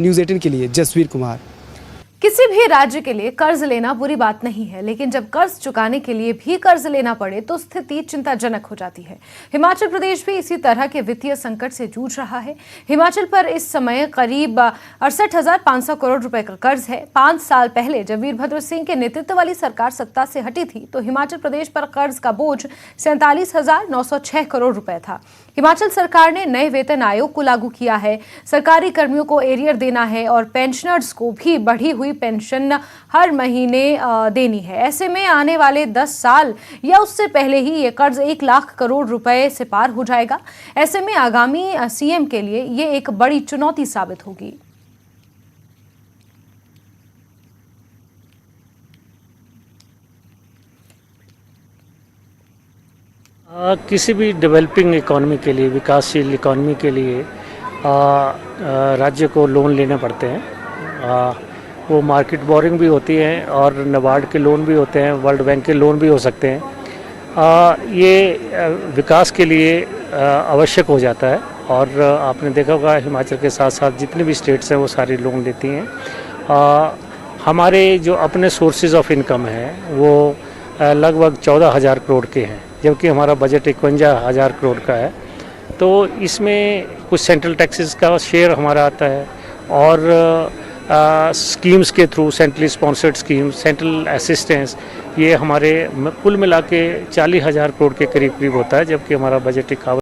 News 18 के लिए जसवीर कुमार। किसी भी राज्य के लिए कर्ज लेना बुरी बात नहीं है, लेकिन जब कर्ज चुकाने के लिए भी कर्ज लेना पड़े तो स्थिति चिंताजनक हो जाती है। हिमाचल प्रदेश भी इसी तरह के वित्तीय संकट से जूझ रहा है। हिमाचल पर इस समय करीब 68,500 करोड़ रुपए का कर्ज है। 5 साल पहले जब वीरभद्र सिंह के नेतृत्व वाली सरकार सत्ता से हटी थी तो हिमाचल प्रदेश पर कर्ज का बोझ 47,906 करोड़ रुपए था। हिमाचल सरकार ने नए वेतन आयोग को लागू किया है। सरकारी कर्मियों को एरियर देना है और पेंशनर्स को भी बढ़ी हुई पेंशन हर महीने देनी है। ऐसे में आने वाले 10 साल या उससे पहले ही ये कर्ज 1 लाख करोड़ रुपए से पार हो जाएगा। ऐसे में आगामी सीएम के लिए ये एक बड़ी चुनौती साबित होगी। किसी भी डेवलपिंग इकॉनमी के लिए, विकासशील इकॉनमी के लिए राज्य को लोन लेने पड़ते हैं। वो मार्केट बोरिंग भी होती है और नाबार्ड के लोन भी होते हैं, वर्ल्ड बैंक के लोन भी हो सकते हैं। ये विकास के लिए आवश्यक हो जाता है और आपने देखा होगा हिमाचल के साथ साथ जितनी भी स्टेट्स हैं वो सारी लोन लेती हैं। हमारे जो अपने सोर्सेज ऑफ इनकम हैं वो लगभग 14,000 करोड़ के हैं, जबकि हमारा बजट 51,000 करोड़ का है। तो इसमें कुछ सेंट्रल टैक्सेस का शेयर हमारा आता है और स्कीम्स के through, centrally sponsored scheme, central assistance, ये हमारे कुल मिला के 40,000 करोड़ के करीब होता है, जबकि हमारा बजट 51